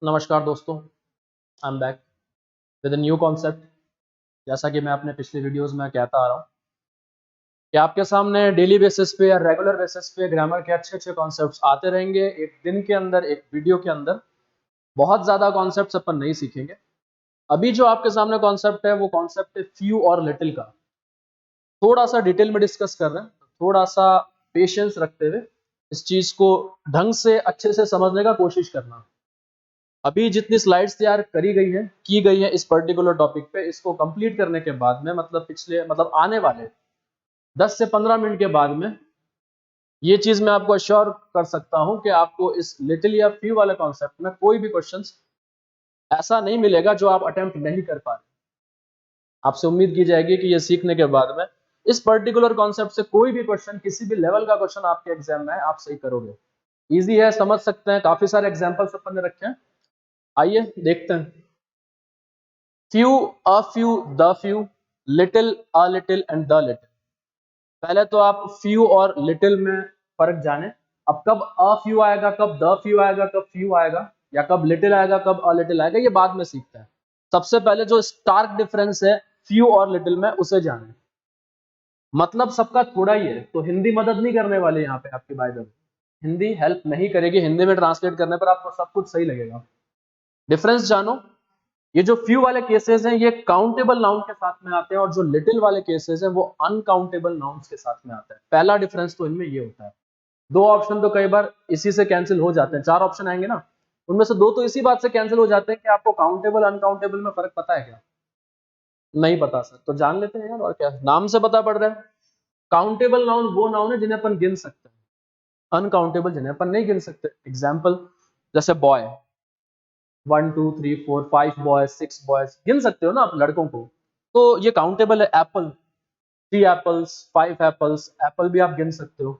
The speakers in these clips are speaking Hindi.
नमस्कार दोस्तों, I am back with a new concept. जैसा कि मैं अपने पिछले वीडियोस में कहता आ रहा हूँ कि आपके सामने डेली बेसिस पे या रेगुलर बेसिस पे ग्रामर के अच्छे अच्छे कॉन्सेप्ट्स आते रहेंगे। एक दिन के अंदर, एक वीडियो के अंदर बहुत ज़्यादा कॉन्सेप्ट्स अपन नहीं सीखेंगे। अभी जो आपके सामने कॉन्सेप्ट है वो कॉन्सेप्ट है फ्यू और लिटिल का। थोड़ा सा डिटेल में डिस्कस कर रहे हैं, थोड़ा सा पेशेंस रखते हुए इस चीज़ को ढंग से अच्छे से समझने का कोशिश करना। अभी जितनी स्लाइड्स तैयार की गई है इस पर्टिकुलर टॉपिक पे, इसको कंप्लीट करने के बाद में मतलब आने वाले 10 से 15 मिनट के बाद में ये चीज मैं आपको अश्योर कर सकता हूं कि आपको इस लिटिल या फ्यू वाले कॉन्सेप्ट में कोई भी क्वेश्चंस ऐसा नहीं मिलेगा जो आप अटेम्प्ट नहीं कर पा रहे। आपसे उम्मीद की जाएगी कि ये सीखने के बाद में इस पर्टिकुलर कॉन्सेप्ट से कोई भी क्वेश्चन, किसी भी लेवल का क्वेश्चन आपके एग्जाम में है, आप सही करोगे। इजी है, समझ सकते हैं। काफी सारे एग्जाम्पल्स अपन ने रखे हैं, आइए देखते हैं। few, a few, the few, little, a little and the little। पहले तो आप few और little में फर्क जाने। अब कब a few आएगा, कब the few आएगा, कब few आएगा, या कब little आएगा, कब a little आएगा, ये बाद में सीखते हैं। सबसे पहले जो स्टार्क डिफरेंस है few और little में, उसे जाने। मतलब सबका थोड़ा ही है, तो हिंदी मदद नहीं करने वाले यहाँ पे आपके बाइबल। हिंदी हेल्प नहीं करेगी, हिंदी में ट्रांसलेट करने पर आपको सब कुछ सही लगेगा। डिफरेंस जानो। ये जो फ्यू वाले केसेस हैं ये काउंटेबल नाउन के साथ में आते हैं, और जो लिटिल वाले केसेस हैं वो अनकाउंटेबल नाउन्स के साथ में आते हैं। पहला डिफरेंस तो इनमें ये होता है। दो ऑप्शन तो कई बार इसी से कैंसिल हो जाते हैं। चार ऑप्शन आएंगे ना, उनमें से दो तो इसी बात से कैंसिल हो जाते हैं कि आपको काउंटेबल अनकाउंटेबल में फर्क पता है क्या? नहीं पता सर, तो जान लेते हैं यार, और क्या, नाम से पता पड़ रहा है। काउंटेबल नाउन वो नाउन है जिन्हें अपन गिन सकते हैं, अनकाउंटेबल जिन्हें अपन नहीं गिन सकते। एग्जाम्पल जैसे बॉय, 1 2 3 4 5 बॉयज, 6 बॉयज, गिन सकते हो ना आप लड़कों को, तो ये काउंटेबल है। एप्पल, 3 एप्पल्स, 5 एप्पल्स, एप्पल भी आप गिन सकते हो।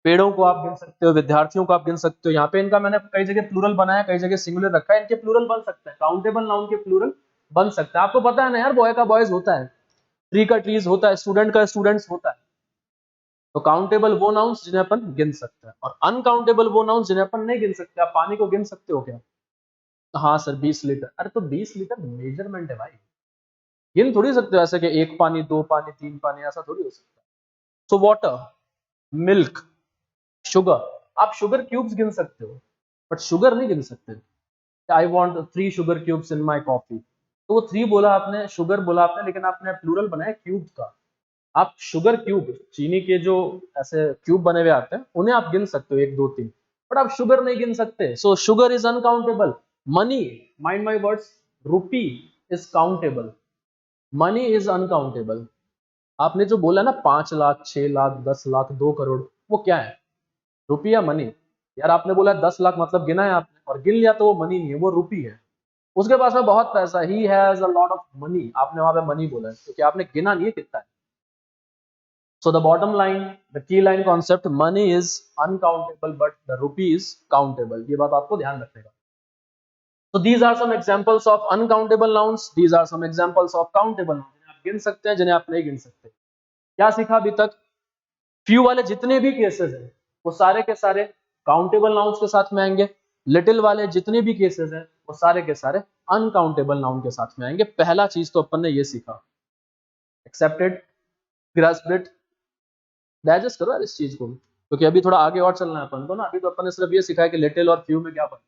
पेड़ों को आप गिन सकते हो, विद्यार्थियों को आप गिन सकते हो। यहाँ पे इनका मैंने कई जगह प्लूरल बनाया, कई जगह सिंगुलर रखा है, इनके प्लूरल बन सकते हैं, काउंटेबल नाउन के प्लूरल बन सकते हैं। आपको पता है ना यार, बॉय का बॉयज होता है, ट्री का ट्रीज होता है, स्टूडेंट का स्टूडेंट्स होता है। तो काउंटेबल वो नाउन्स जिन्हें अपन गिन सकते हैं, और अनकाउंटेबल वो नाउन्स जिन्हें अपन नहीं गिन सकते। आप पानी को गिन सकते हो क्या? हाँ सर, 20 लीटर। अरे तो 20 लीटर मेजरमेंट है भाई, गिन थोड़ी सकते हो ऐसे कि 1 पानी, 2 पानी, 3 पानी, ऐसा थोड़ी हो सकता है। सो वाटर, मिल्क, शुगर, आप शुगर क्यूब्स गिन सकते हो, बट शुगर नहीं गिन सकते। I want 3 sugar cubes in my coffee, तो वो 3 बोला आपने, शुगर बोला आपने, लेकिन आपने प्लूरल बनाया क्यूब का। आप शुगर क्यूब, चीनी के जो ऐसे क्यूब बने हुए आते हैं, उन्हें आप गिन सकते हो, 1 2 3, बट आप शुगर नहीं गिन सकते। सो sugar is uncountable. Money, mind my words, rupee is countable, money is uncountable. आपने जो बोला ना 5 लाख, 6 लाख, 10 लाख, 2 करोड़, वो क्या है? रुपी या मनी? यार आपने बोला 10 लाख, मतलब गिना है आपने और गिन लिया, तो वो मनी नहीं है, वो रुपी है। उसके पास में बहुत पैसा, he has a lot of money, आपने वहां पे मनी बोला है, क्योंकि आपने गिना नहीं है कितना है। So the bottom line, the key line concept, money is uncountable but the rupee is countable। ये बात आपको ध्यान रखने का। So these are some examples of uncountable nouns, these are some examples of countable nouns, जिन्हें आप गिन सकते हैं, जिन्हें आप नहीं गिन सकते। क्या सीखा अभी तक? फ्यू वाले जितने भी केसेस हैं वो सारे के सारे काउंटेबल नाउन्स के साथ में आएंगे। लिटिल वाले जितने भी केसेस हैं वो सारे के सारे अनकाउंटेबल नाउन के साथ में आएंगे। पहला चीज तो अपन ने ये सीखा। एक्सेप्टेड, ग्रास्प्ड इट, डाइजेस्ट करो यार इस चीज को, क्योंकि अभी थोड़ा आगे और चलना है अपन को ना। अभी तो अपन ने सिर्फ ये सीखा है कि लिटिल और फ्यू में क्या फर्क है।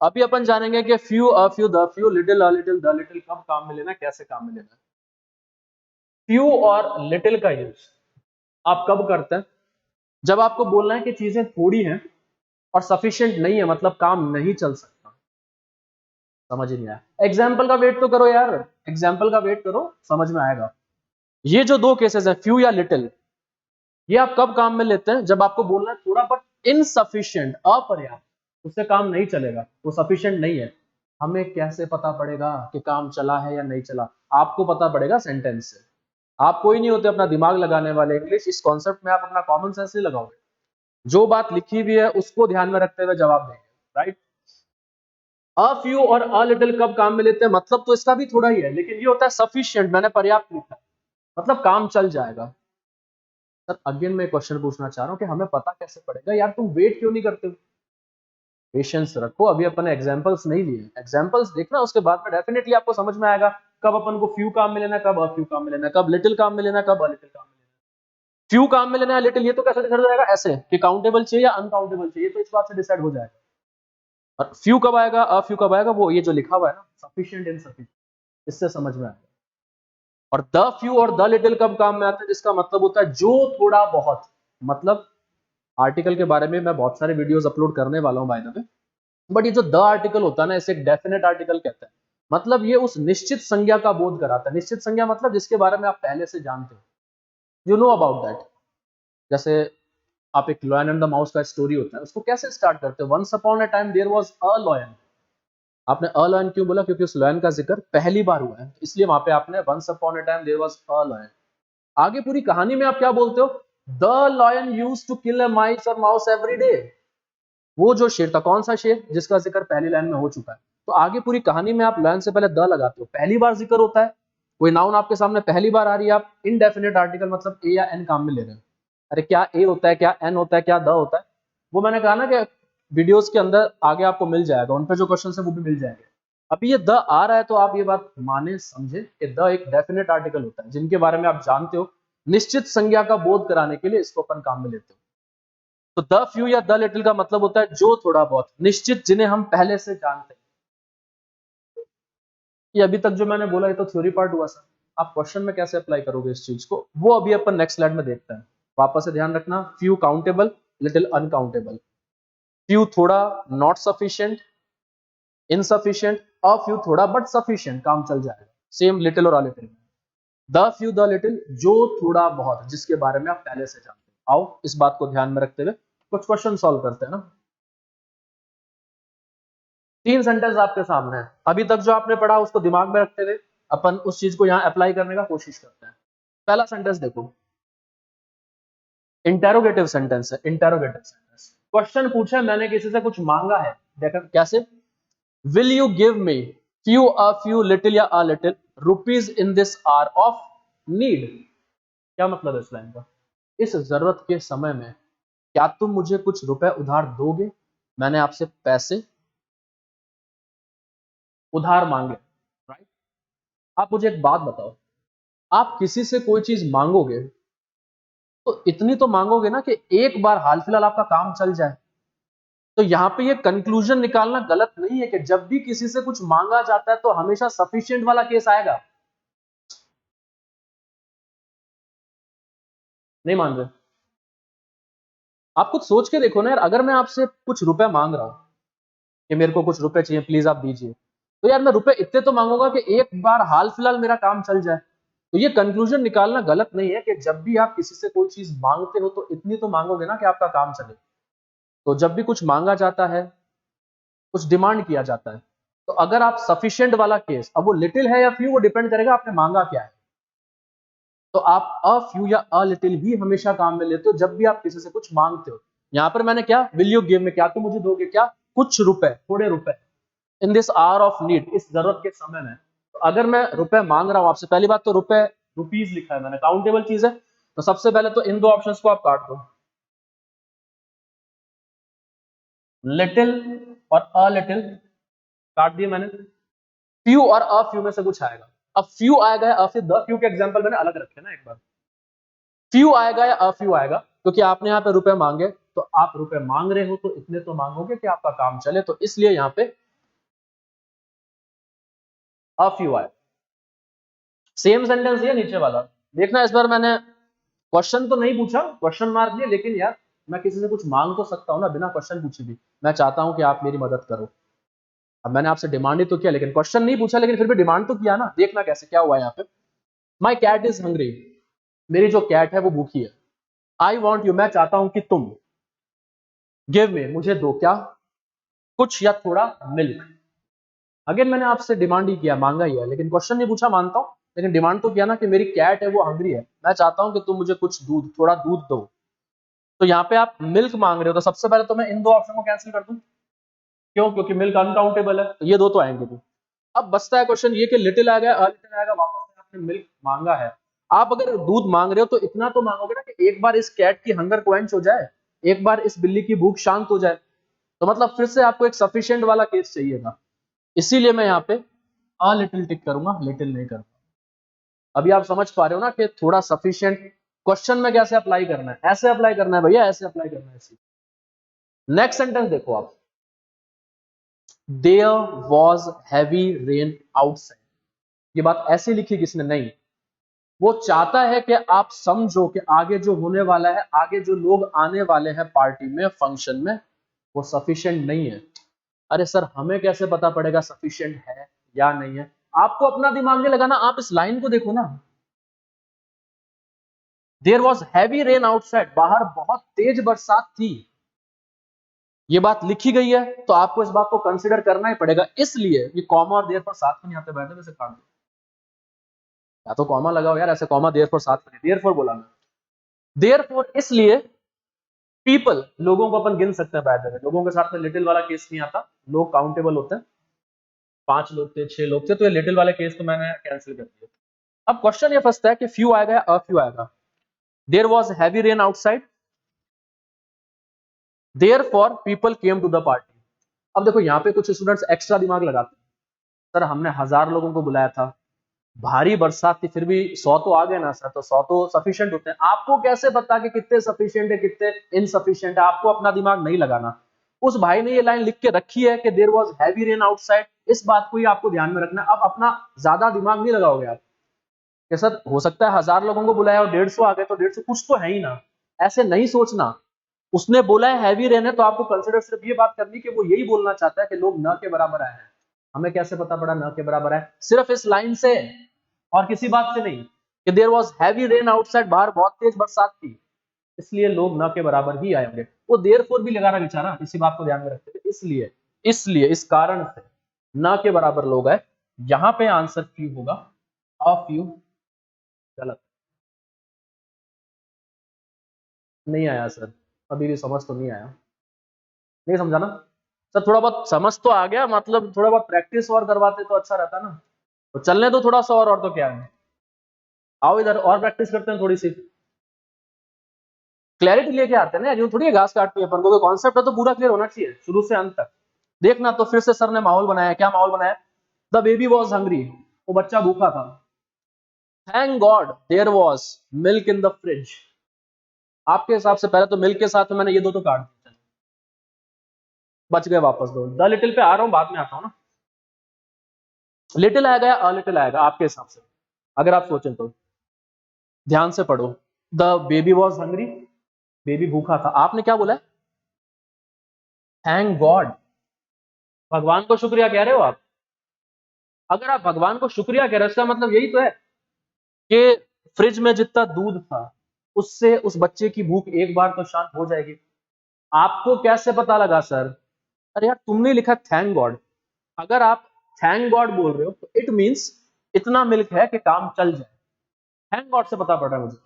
अभी अपन जानेंगे कि few, a few, the few, little, a little, the little कब काम में लेना, कैसे काम में लेना। फ्यू और लिटिल का यूज आप कब करते हैं? जब आपको बोलना है कि चीजें थोड़ी हैं और सफिशिएंट नहीं है, मतलब काम नहीं चल सकता। समझ ही नहीं आया? एग्जाम्पल का वेट तो करो यार, एग्जाम्पल का वेट करो, समझ में आएगा। ये जो दो केसेस है, फ्यू या लिटिल, ये आप कब काम में लेते हैं? जब आपको बोलना है थोड़ा बट इनसफिशिएंट, अपर्याप्त, उससे काम नहीं चलेगा, वो सफिशिएंट नहीं है। हमें कैसे पता पड़ेगा कि काम चला है या नहीं चला? आपको पता पड़ेगा सेंटेंस से। आप कोई नहीं होते अपना दिमाग लगाने वाले। इंग्लिश इस कॉन्सेप्ट में आप अपना कॉमन सेंस नहीं लगाओगे, जो बात लिखी हुई है उसको ध्यान में रखते हुए जवाब देंगे, राइट? अ फ्यू और अ लिटिल कब काम में लेते हैं? मतलब तो इसका भी थोड़ा ही है, लेकिन ये होता है सफिशिएंट, मैंने पर्याप्त लिखा है, मतलब काम चल जाएगा। सर अगेन मैं क्वेश्चन पूछना चाह रहा हूँ कि हमें पता कैसे पड़ेगा? यार तुम वेट क्यों नहीं करते हो? पेशेंस रखो, अभी अपन ने एग्जांपल्स नहीं लिए, एग्जांपल्स देखना, उसके बाद में डेफिनेटली आपको समझ में आएगा कब अपन को फ्यू काम में लेना है, कब अ फ्यू काम में लेना है, कब लिटिल काम में लेना है, कब अ लिटिल काम में लेना है। फ्यू काम में लेना है लिटिल, ये तो कैसे डिसाइड हो जाएगा, ऐसे कि काउंटेबल चाहिए या अनकाउंटेबल चाहिए, तो इस बात से डिसाइड हो जाएगा। और फ्यू कब आएगा, अ फ्यू कब आएगा, वो ये जो लिखा हुआ है ना, सफिशिएंट इनसफिशिएंट, इससे समझ में आएगा। और द फ्यू और द लिटिल कब काम में आते हैं, जिसका मतलब होता है जो थोड़ा बहुत, मतलब आर्टिकल के बारे में मैं बहुत सारे वीडियोस अपलोड करने वाला हूं बाय द वे, बट ये जो द आर्टिकल होता है ना, इसे एक डेफिनेट आर्टिकल कहते हैं। मतलब ये उस निश्चित संज्ञा का बोध कराता है। निश्चित संज्ञा मतलब जिसके बारे में आप पहले से जानते हो, यू नो अबाउट दैट। जैसे आप एक लॉयन एंड द माउस का स्टोरी होता है, उसको कैसे स्टार्ट करते हो, once upon a time there was a lion. आपने अ लॉयन क्यों बोला, क्योंकि उस लॉयन का जिक्र पहली बार हुआ है, इसलिए वहां पे आपने once upon a time there was a lion. आगे पूरी कहानी में आप क्या बोलते हो, the lion used to kill a mice और माउस एवरी डे। वो जो शेर था, कौन सा शेर, जिसका जिक्र पहली लाइन में हो चुका है। तो आगे पूरी कहानी में आप लाइन से पहले द लगाते हो, पहली बार जिक्र होता है, कोई नाउन आपके सामने पहली बार आ रही है, आप इनडेफिनेट आर्टिकल मतलब ए या एन काम में ले रहे हो। अरे क्या ए होता है, क्या एन होता है, क्या द होता है, वो मैंने कहा ना कि वीडियोस के अंदर आगे आपको मिल जाएगा, उन पे जो क्वेश्चन है वो भी मिल जाएंगे। अभी ये द आ रहा है तो आप ये बात माने समझे कि द एक डेफिनेट आर्टिकल होता है, जिनके बारे में आप जानते हो, निश्चित संज्ञा का बोध कराने के लिए इसको अपन काम में लेते हो। तो द फ्यू या द लिटिल का मतलब होता है जो थोड़ा बहुत, निश्चित, जिन्हें हम पहले से जानते हैं। ये अभी तक जो मैंने बोला, ये तो थ्योरी पार्ट हुआ सर, आप क्वेश्चन में कैसे अप्लाई करोगे इस चीज को, वो अभी अपन नेक्स्ट स्लाइड में देखते हैं। वापस से ध्यान रखना, few countable, little uncountable. Few थोड़ा, not sufficient, insufficient. A few थोड़ा बट सफिशिएंट, काम चल जाएगा। सेम लिटिल और a little. The few the little, जो थोड़ा बहुत, जिसके बारे में आप पहले से जानते हो। आओ इस बात को ध्यान में रखते हुए कुछ क्वेश्चन सॉल्व करते हैं ना। 3 सेंटेंस आपके सामने है, अभी तक जो आपने पढ़ा उसको दिमाग में रखते हुए अपन उस चीज को यहाँ अप्लाई करने का कोशिश करते हैं। पहला सेंटेंस देखो, इंटेरोगेटिव सेंटेंस है, इंटेरोगेटिव सेंटेंस। क्वेश्चन पूछा है, मैंने किसी से कुछ मांगा है, देखा कैसे, will you give me few a few little या a little rupees in this hour of need. क्या मतलब है इस लाइन का, इस जरूरत के समय में क्या तुम मुझे कुछ रुपए उधार दोगे, मैंने आपसे पैसे उधार मांगे, राइट। आप मुझे एक बात बताओ, आप किसी से कोई चीज मांगोगे तो इतनी तो मांगोगे ना कि एक बार हाल फिलहाल आपका काम चल जाए। तो यहां पे ये कंक्लूजन निकालना गलत नहीं है कि जब भी किसी से कुछ मांगा जाता है तो हमेशा सफिशिएंट वाला केस आएगा। नहीं मान रहे, आप कुछ सोच के देखो ना यार, अगर मैं आपसे कुछ रुपए मांग रहा हूं कि मेरे को कुछ रुपए चाहिए प्लीज आप दीजिए, तो यार मैं रुपए इतने तो मांगूंगा कि एक बार हाल फिलहाल मेरा काम चल जाए। तो ये कंक्लूजन निकालना गलत नहीं है कि जब भी आप किसी से कोई चीज मांगते हो तो इतनी तो मांगोगे ना कि आपका काम चले। तो जब भी कुछ मांगा जाता है, कुछ डिमांड किया जाता है, तो अगर आप सफिशिएंट वाला केस, अब वो लिटिल है या फ्यू, वो डिपेंड करेगा आपने मांगा क्या है। तो आप अ फ्यू या अ लिटिल ही हमेशा काम में लेते हो जब भी आप किसी से कुछ मांगते हो। यहां पर मैंने क्या, विल यू गिव में, क्या तुम मुझे दोगे, क्या कुछ रुपए, थोड़े रुपए, इन दिस आवर ऑफ नीड, इस जरूरत के समय में। तो अगर मैं रुपए मांग रहा हूं आपसे, पहली बात तो रुपए, रुपीज लिखा है मैंने, काउंटेबल चीज है, तो सबसे पहले तो इन दो ऑप्शंस को आप काट दो, लिटिल और अ लिटिल काट दिए मैंने। फ्यू और अ फ्यू में से कुछ आएगा। अब फ्यू आएगा या अ फ्यू, द फ्यू के एग्जांपल मैंने अलग रखे ना एक बार। फ्यू आएगा या अ फ्यू आएगा, क्योंकि आपने यहाँ पे रुपए मांगे, तो आप रुपए मांग रहे हो तो इतने तो मांगोगे कि आपका काम चले, तो इसलिए यहाँ पे अ फ्यू आए। सेम सेंटेंस ये नीचे वाला, देखना इस बार मैंने क्वेश्चन तो नहीं पूछा, क्वेश्चन मार्क दिए, लेकिन यार मैं किसी से कुछ मांग तो सकता हूँ ना बिना क्वेश्चन पूछे भी। मैं चाहता हूं कि आप मेरी मदद करो। अब मैंने आपसे डिमांड ही तो किया, लेकिन क्वेश्चन नहीं पूछा, लेकिन फिर भी डिमांड तो किया ना। देखना कैसे क्या हुआ यहाँ पे, माई कैट इज हंग्री, मेरी जो कैट है वो भूखी है। आई वॉन्ट यू, मैं चाहता हूं कि तुम, गिव मी, मुझे दो, क्या कुछ या थोड़ा, मिल्क। अगेन मैंने आपसे डिमांड ही किया, मांगा ही है, लेकिन क्वेश्चन नहीं पूछा मानता हूं, लेकिन डिमांड तो किया ना कि मेरी कैट है वो हंग्री है, मैं चाहता हूं कि तुम मुझे कुछ दूध, थोड़ा दूध दो। तो यहाँ पे आप मिल्क मांग रहे हो, तो सबसे पहले तो मैं इन दो ऑप्शन को कैंसिल कर दूं। क्यों, क्योंकि मिल्क अनकाउंटेबल है, तो ये दो तो आएंगे भी। अब बचता है क्वेश्चन ये कि लिटिल आ गया, लिटिल आएगा, वापस से आपने मिल्क मांगा है। आप अगर दूध मांग रहे हो तो इतना तो मांगोगे ना कि एक बार इस कैट की हंगर क्वेंच हो जाए, एक बार इस बिल्ली की भूख शांत हो जाए। तो मतलब फिर से आपको एक सफिशिएंट वाला केस चाहिएगा, इसीलिए मैं यहाँ पे अ लिटिल टिक करूंगा, लिटिल नहीं करूंगा। अभी आप समझ पा रहे हो ना कि थोड़ा सफिशिएंट क्वेश्चन में कैसे अप्लाई करना है, ऐसे अप्लाई करना है भैया, ऐसे अप्लाई करना है। नेक्स्ट सेंटेंस देखो आप, there was heavy rain outside. ये बात ऐसे लिखी किसने? नहीं, वो चाहता है कि आप समझो कि आगे जो होने वाला है, आगे जो लोग आने वाले हैं पार्टी में, फंक्शन में, वो सफिशिएंट नहीं है। अरे सर हमें कैसे पता पड़ेगा सफिशिएंट है या नहीं है? आपको अपना दिमाग नहीं लगाना, आप इस लाइन को देखो ना, there was heavy rain outside, बाहर बहुत तेज बरसात थी, ये बात लिखी गई है, तो आपको इस बात को कंसिडर करना ही पड़ेगा। इसलिए ये कॉमा और देयर पर साथ में नहीं आते, बैठे वैसे काट दो, या तो कॉमा लगाओ यार, ऐसे कॉमा देयर पर साथ में, देयर फॉर बोला मैं, देयर फॉर इसलिए पीपल, लोगों को अपन गिन सकते हैं, बैठे लोगों के साथ में लिटिल वाला केस नहीं आता, लोग काउंटेबल होते हैं, 5 लोग थे, 6 लोग थे, तो ये लिटिल वाले केस तो मैंने कैंसिल कर दिया। अब क्वेश्चन ये फंसता है कि फ्यू आएगा या अ फ्यू आएगा। There was heavy rain outside, therefore people came to the party. अब देखो यहाँ पे कुछ स्टूडेंट्स एक्स्ट्रा दिमाग लगाते हैं, सर हमने 1000 लोगों को बुलाया था, भारी बरसात थी, फिर भी 100 तो आ गए ना सर, तो 100 तो सफिशिएंट होते हैं। आपको कैसे पता कि कितने सफिशिएंट है कितने इनसफिशिएंट है? आपको अपना दिमाग नहीं लगाना। उस भाई ने ये लाइन लिख के रखी है कि there was heavy rain outside, इस बात को ही आपको ध्यान में रखना। अब अपना ज्यादा दिमाग नहीं लगाओगे आप कि सर हो सकता है 1000 लोगों को बुलाया और 150 आ गए, तो 150 कुछ तो है ही ना, ऐसे नहीं सोचना। उसने बोला है हैवी रेन है, तो आपको कंसिडर सिर्फ ये बात करनी कि वो यही बोलना चाहता है कि लोग न के बराबर आए हैं। हमें कैसे पता पड़ा न के बराबर है? सिर्फ इस लाइन से और किसी बात से नहीं, कि there was heavy rain outside, बाहर बहुत तेज बरसात थी, इसलिए लोग न के बराबर ही आए होंगे। वो देयरफॉर भी लगा रहा बेचारा, इसी बात को ध्यान में रखते हुए, इसलिए इसलिए इस कारण से न के बराबर लोग आए। यहां पे आंसर फ्यू होगा, अ फ्यू गलत। नहीं आया सर, अभी भी समझ तो नहीं आया, नहीं समझा ना सर? थोड़ा बहुत समझ तो आ गया, मतलब थोड़ा बहुत प्रैक्टिस और करवाते तो अच्छा रहता ना। तो चलने दो थोड़ा सा और तो क्या है, आओ इधर और प्रैक्टिस करते हैं थोड़ी सी, क्लैरिटी लेके आते हैं ना, यूं थोड़ी घास काटती है अपन को, कॉन्सेप्ट है तो पूरा क्लियर होना चाहिए शुरू से अंत तक। देखना, तो फिर से सर ने माहौल बनाया, क्या माहौल बनाया? द बेबी वॉज हंग्री, वो बच्चा भूखा था। Thank God there was milk in the fridge. आपके हिसाब से पहले तो मिल्क के साथ में मैंने ये दो तो काट दिए, बच गए वापस दो। द लिटिल पे आ रहा हूं, बाद में आता हूं ना। लिटिल आएगा या अ लिटिल आएगा आपके हिसाब से? अगर आप सोचें तो ध्यान से पढ़ो। The baby was hungry, baby भूखा था, आपने क्या बोला? थैंक गॉड, भगवान को शुक्रिया कह रहे हो आप। अगर आप भगवान को शुक्रिया कह रहे हो, इसका मतलब यही तो है कि फ्रिज में जितना दूध था उससे उस बच्चे की भूख एक बार तो शांत हो जाएगी। आपको कैसे पता लगा सर? अरे यार तुमने लिखा थैंक गॉड, अगर आप थैंक गॉड बोल रहे हो तो इट मींस इतना मिल्क है कि काम चल जाए। थैंक गॉड से पता पड़ रहा है मुझे।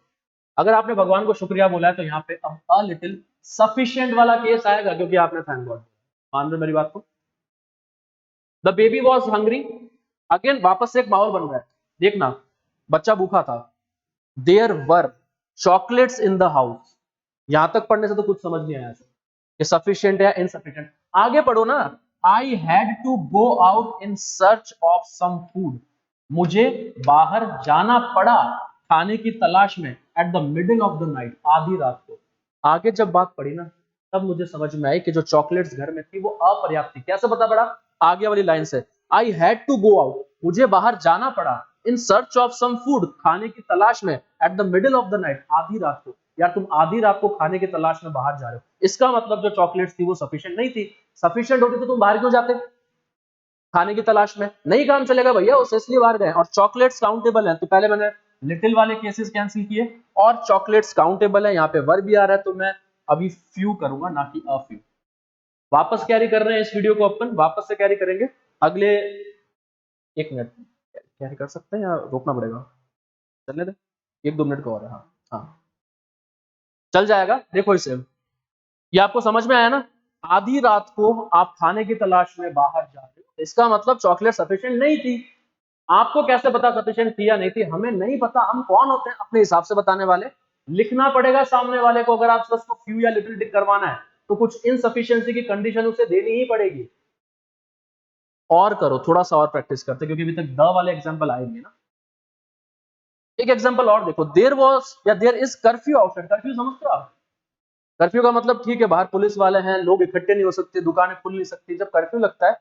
अगर आपने भगवान को शुक्रिया बोला है तो यहाँ पे अब अ लिटिल सफिशिएंट वाला केस आएगा, क्योंकि आपने थैंक गॉड। मान रहे मेरी बात को? The baby was hungry, again वापस से एक माहौल बन रहा है, देखना, बच्चा भूखा था। There were chocolates in the house. यहां तक पढ़ने से तो कुछ समझ नहीं आया कि सफिशिएंट या इनसफिशिएंट। आगे पढ़ो ना, I had to go out in search of some food, मुझे बाहर जाना पड़ा खाने की तलाश में, at the middle of the night, आधी रात को। आगे जब बात पड़ी ना, तब मुझे समझ में आई कि जो चॉकलेट्स घर में थी वो अपर्याप्त थी। कैसे पता पड़ा? आगे वाली लाइन से, I had to go out, मुझे बाहर जाना पड़ा, in search of some food, खाने की तलाश में, at the middle of the night, आधी रात को। यार तुम आधी रात को खाने की तलाश में बाहर जा रहे हो, इसका मतलब जो चॉकलेट्स थी वो सफिशिएंट नहीं थी। सफिशिएंट होती तो तुम बाहर क्यों जाते खाने की तलाश में? नहीं काम चलेगा भैया, उस इसलिए बाहर गए। और चॉकलेट्स काउंटेबल है, तो पहले मैंने लिटिल वाले केसेस कैंसिल किए, और चॉकलेट्स काउंटेबल है, यहाँ पे वर्ब भी आ रहा है, तो मैं अभी फ्यू करूंगा ना कि अ फ्यू। वापस कैरी कर रहे हैं इस वीडियो को, अपन वापस से कैरी करेंगे अगले 1 मिनट। कैरी कर सकते हैं या रोकना पड़ेगा? चलने दे, 1-2 मिनट का और है। हाँ हाँ चल जाएगा। देखो इसे, ये आपको समझ में आया ना? आधी रात को आप खाने की तलाश में बाहर जा रहे हो, इसका मतलब चॉकलेट सफिशिएंट नहीं थी। आपको कैसे पता सफिशिएंट थी या नहीं थी? हमें नहीं पता, हम कौन होते हैं अपने हिसाब से बताने वाले? लिखना पड़ेगा सामने वाले को, अगर आप उसको फ्यू या लिटिल टिक करवाना है। तो कुछ इनसफिशिएंसी की कंडीशन उसे देनी ही पड़ेगी। और करो, थोड़ा सा और प्रैक्टिस करते, क्योंकि अभी तक द वाले एग्जांपल आएंगे ना। एक एग्जांपल और देखो, देयर वाज या there is curfew outside. Curfew समझते हो आप? कर्फ्यू का मतलब ठीक है, बाहर पुलिस वाले हैं, लोग इकट्ठे नहीं हो सकते, दुकानें खुल नहीं सकती। जब कर्फ्यू लगता है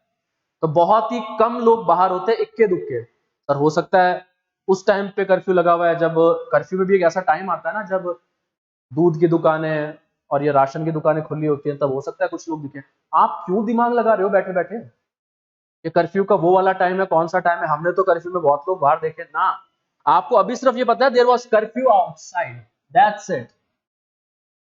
तो बहुत ही कम लोग बाहर होते हैं, इक्के दुक्के। और हो सकता है उस टाइम पे कर्फ्यू लगा हुआ है, जब कर्फ्यू में भी एक ऐसा टाइम आता है ना जब दूध की दुकानें और ये राशन की दुकानें खुली होती हैं, तब हो सकता है कुछ लोग दिखे। आप क्यों दिमाग लगा रहे हो बैठे बैठे? ये कर्फ्यू का वो वाला टाइम है, कौन सा टाइम है? हमने तो कर्फ्यू में बहुत लोग बाहर देखे ना। आपको अभी सिर्फ ये पता है there was curfew outside, that's it.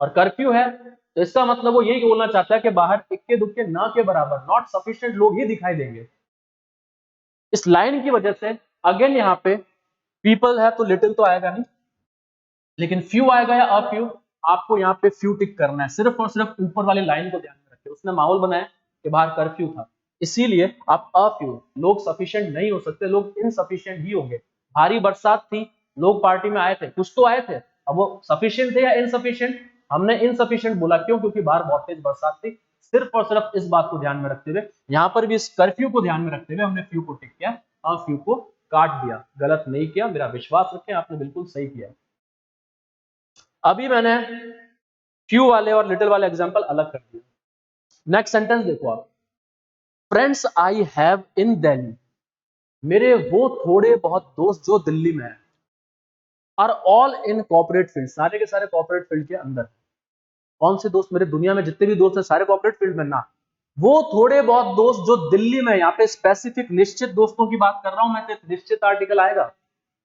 और कर्फ्यू है तो इसका मतलब वो यही बोलना चाहता है कि बाहर इक्के दुक्के ना के बराबर, नॉट सफिशिएंट लोग ही दिखाई देंगे। इस लाइन की वजह से अगेन यहाँ पे पीपल है तो लिटिल तो आएगा नहीं, लेकिन फ्यू आएगा या अ फ्यू। आपको यहाँ पे फ्यू टिक करना है, सिर्फ और सिर्फ ऊपर वाली लाइन को ध्यान में रखिए। उसने माहौल बनाया कि बाहर कर्फ्यू था, इसीलिए आप अ फ्यू, लोग सफिशिएंट नहीं हो सकते, लोग इनसफिशिएंट ही होंगे। भारी बरसात थी, लोग पार्टी में आए थे, कुछ तो आए थे, अब वो सफिशिएंट थे या इनसफिशिएंट? हमने इनसफिशिएंट बोला, क्यों? क्योंकि बाहर बहुत तेज बरसात थी। सिर्फ और सिर्फ इस बात को ध्यान में रखते हुए, यहाँ पर भी इस कर्फ्यू को ध्यान में रखते हुए हमने फ्यू को टिक किया, अ फ्यू को काट दिया। गलत नहीं किया, मेरा विश्वास रखें, आपने बिल्कुल सही किया। अभी मैंने फ्यू वाले और लिटिल वाले एग्जांपल अलग कर दिए। नेक्स्ट सेंटेंस देखो आप, friends I have in Delhi. मेरे वो थोड़े बहुत दोस्त जो दिल्ली में हैं, are all in corporate field, सारे के सारे कॉर्पोरेट फील्ड के अंदर। कौन से दोस्त? मेरे दुनिया में जितने भी दोस्त हैं सारे कॉर्पोरेट फील्ड में ना। वो थोड़े बहुत दोस्त जो दिल्ली में, यहाँ पे स्पेसिफिक निश्चित दोस्तों की बात कर रहा हूं मैं, तो निश्चित आर्टिकल आएगा।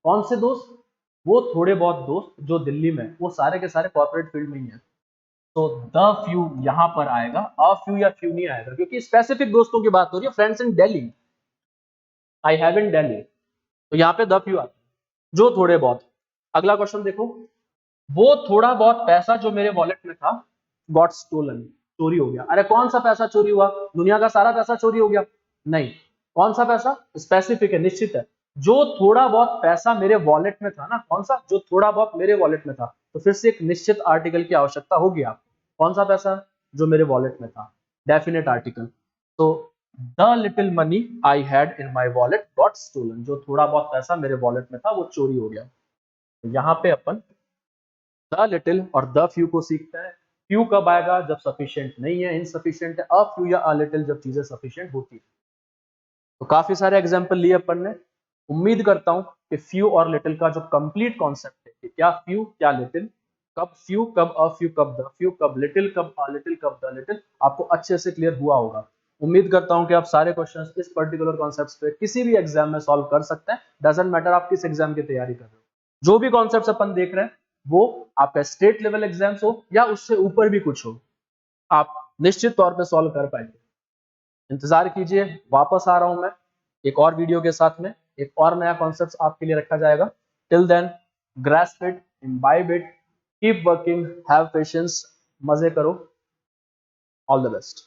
कौन से दोस्त? वो थोड़े बहुत दोस्त जो दिल्ली में, वो सारे के सारे कॉर्पोरेट फील्ड में ही है। तो द फ्यू यहां पर आएगा, अ फ्यू या फ्यू नहीं आएगा, क्योंकि स्पेसिफिक दोस्तों की बात हो रही है। Friends in Delhi, I have in Delhi, तो यहाँ पे द फ्यू आता है, जो थोड़े बहुत। अगला क्वेश्चन देखो, वो थोड़ा बहुत पैसा जो मेरे वॉलेट में था गॉट स्टोलन, चोरी हो गया। अरे कौन सा पैसा चोरी हुआ? दुनिया का सारा पैसा चोरी हो गया? नहीं। कौन सा पैसा? स्पेसिफिक है, निश्चित है। जो थोड़ा बहुत पैसा मेरे वॉलेट में था ना, कौन सा? जो थोड़ा बहुत मेरे वॉलेट में था। तो फिर से एक निश्चित आर्टिकल की आवश्यकता होगी आपको। कौन सा पैसा? जो मेरे वॉलेट में था, डेफिनेट आर्टिकल। तो the little money I had in my wallet got stolen, जो थोड़ा बहुत पैसा मेरे वॉलेट में था वो चोरी हो गया। तो यहाँ पे अपन द लिटिल और द फ्यू को सीखते हैं। फ्यू कब आएगा? जब सफिशिएंट नहीं है, इनसफिशिएंट है। अ फ्यू या अ लिटिल जब चीजें सफिशिएंट होती है। तो काफी सारे एग्जांपल लिए अपन ने। उम्मीद करता हूं कि फ्यू और लिटिल का जो कंप्लीट कॉन्सेप्ट है कि क्या फ्यू क्या लिटिल, कब फ्यू कब अ फ्यू कब द फ्यू, कब लिटिल कब अ लिटिल कब द लिटिल, आपको अच्छे से क्लियर हुआ होगा। उम्मीद करता हूं कि आप सारे क्वेश्चंस इस पर्टिकुलर कॉन्सेप्ट्स पे किसी भी एग्जाम में सॉल्व कर सकते हैं। डजंट मैटर आप किस एग्जाम की तैयारी कर रहे हो, जो भी कॉन्सेप्ट्स अपन देख रहे हैं वो आपका स्टेट लेवल एग्जाम्स हो या उससे ऊपर भी कुछ हो, आप निश्चित तौर पे सॉल्व कर पाएंगे। इंतजार कीजिए, वापस आ रहा हूं मैं एक और वीडियो के साथ में, एक और नया कॉन्सेप्ट आपके लिए रखा जाएगा। Till then, grasp it, imbibe it, keep working, have patience, मजे करो, ऑल द बेस्ट।